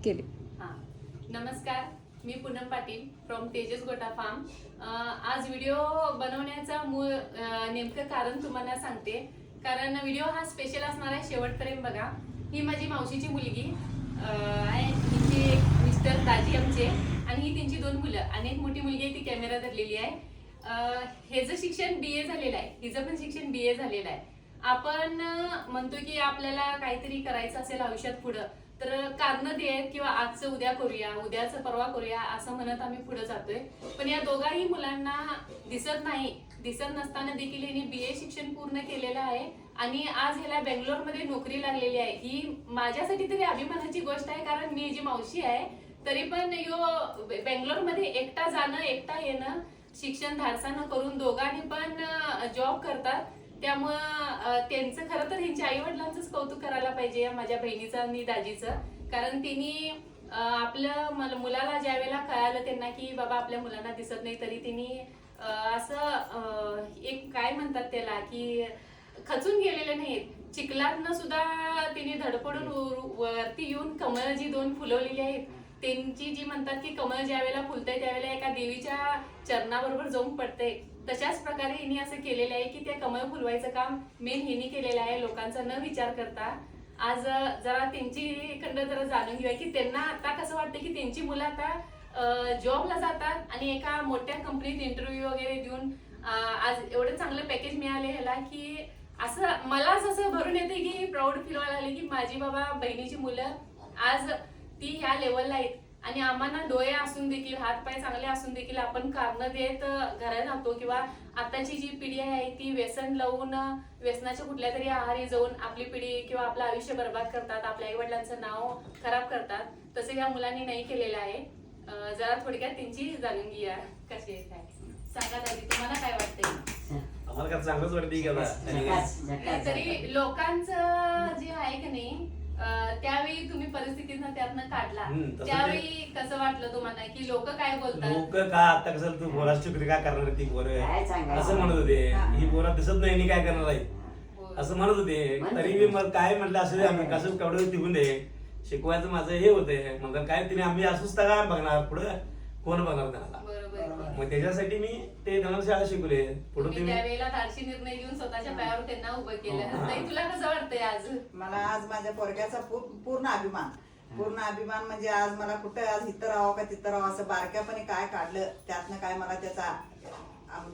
केले. नमस्कार, मी पूनम पाटील फ्रॉम तेजस गोटा फार्म. आज व्हिडिओ बनवण्याचा मूळ नेमकं कारण तुम्हाला सांगते. कारण व्हिडिओ हा स्पेशल असणार आहे, शेवटपर्यंत बघा. ही माझी मावशीची मुलगी आहे, तिचे मिस्टर दाजी आमचे, आणि ही त्यांची 2 मुलं आणि एक मोठी मुलगी आहे, ती कॅमेरा धरलेली आहे. हेचं शिक्षण BA झालेलं आहे, हिचं पण शिक्षण BA झालेलं आहे. आपण म्हणतो की आपल्याला काहीतरी करायचं असेल आयुष्यात पुढं, तर कारणं देत किंवा आजचं उद्या करूया, उद्याचं परवा करूया असं म्हणत आम्ही पुढे जातोय. पण या दोघाही मुलांना दिसत नसताना देखील यांनी BA शिक्षण पूर्ण केलेलं आहे आणि आज ह्याला बेंगलोरमध्ये नोकरी लागलेली आहे. ही माझ्यासाठी तरी अभिमानाची गोष्ट आहे, कारण मी जी मावशी आहे तरी पण बेंगलोरमध्ये एकटा जाणं एकटा येणं शिक्षण धाडसानं करून दोघांनी पण जॉब करतात. त्यामुळं त्यांचं खरं तर ह्यांच्या आई वडिलांचंच कौतुक करायला पाहिजे, माझ्या बहिणीचं आणि दाजीचं. कारण त्यांनी आपलं मुलाला ज्या वेळेला कळालं त्यांना की बाबा आपल्या मुलांना दिसत नाही, तरी त्यांनी असं एक काय म्हणतात त्याला की खचून गेलेले नाहीत. चिखलातनं सुद्धा त्यांनी धडपडून वरती येऊन कमळ जी 2 फुलवलेली आहेत, त्यांची जी म्हणतात की कमळ ज्या वेळेला फुलतंय त्यावेळेला एका देवीच्या चरणाबरोबर जाऊन पडते. तशाच प्रकारे हिने असं केलेलं आहे की ते कमळ फुलवायचं काम मेन हिने केलेलं आहे, लोकांचा न विचार करता. आज जरा त्यांची खंड जरा जाणून घेऊया की त्यांना आता कसं वाटतं की त्यांची मुलं आता जॉबला जातात आणि एका मोठ्या कंपनीत इंटरव्ह्यू वगैरे देऊन आज एवढं चांगलं पॅकेज मिळाले ह्याला की असं मला असं भरून येते की प्राऊड फील व्हायला लागले की माझी बाबा बहिणीची मुलं आज ती ह्या लेवलला आहेत. आणि आम्हाला डोळे असून देखील, हात पाय चांगले असून देखील आपण कारणं देत घरात राहतो, किंवा आताची जी पिढी आहे ती व्यसन लावून व्यसनाच्या कुठल्या तरी आहारी जाऊन आपली पिढी किंवा आपलं आयुष्य बर्बाद करतात, आपल्या आई वडिलांचं नाव खराब करतात. तसे या मुलांनी नाही केलेलं आहे. जरा थोडक्यात त्यांची जाणून घ्या कशी आहे काय. सांगा दादी, तुम्हाला काय वाटतंय? आम्हाला काय चांगलंच वाटतं तरी लोकांचं जे आहे का नाही, त्यावेळी तुम्ही परिस्थितीनं त्यातनं काढला, त्यावेळी कसं वाटलं तुम्हाला की लोक काय बोलतात? लोक का आता कसं तू बोलाच चुकली काय करणार ती पोरं असं म्हणत होते, ही पोरं दिसत नाही काय करणार आहे असं म्हणत होते. तरी मी मला काय म्हटलं असं आम्ही कसं केवढं टिकून दे शिकवायचं माझं हे होतंय. म्हणतात काय तिने आम्ही असंच काय बघणार, पुढं कोण बघणार त्याला. मग त्याच्यासाठी मी ते धनुष्याला शिकवले. पुढे त्यावेळेला धाडसी निर्णय घेऊन स्वतःच्या पायावर त्यांना उभं केलं. तुला कसं वाटतंय आज? मला आज माझ्या पोरग्याचा पूर्ण अभिमान म्हणजे आज मला कुठं आज इथं राहावं का तिथं राहावं असं बारक्यापणे काय काढलं, त्यातनं काय मला त्याचा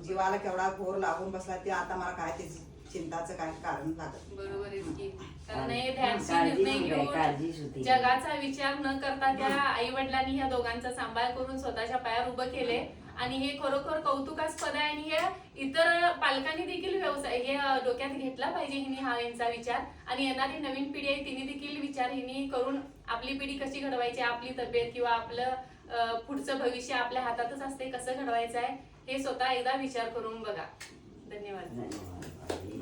जीवाला केवढा घोर लागून बसला ते आता मला काय त्याची चिंताचं काय कारण लागत. बरोबर आहे की, कारण हे धाडसी निर्णय घेऊन जगाचा विचार न करता त्या आई वडिलांनी ह्या दोघांचा सांभाळ करून स्वतःच्या पायावर उभं केले. आणि हे खरोखर कौतुकास्पद आहे. आणि हे इतर पालकांनी देखील व्यवसाय हे डोक्यात घेतला पाहिजे हिने हा यांचा विचार. आणि येणारी नवीन पिढी आहे तिने देखील विचार हिने करून आपली पिढी कशी घडवायची, आपली तब्येत किंवा आपलं पुढचं भविष्य आपल्या हातातच असते, कसं घडवायचं आहे हे स्वतः एकदा विचार करून बघा. धन्यवाद.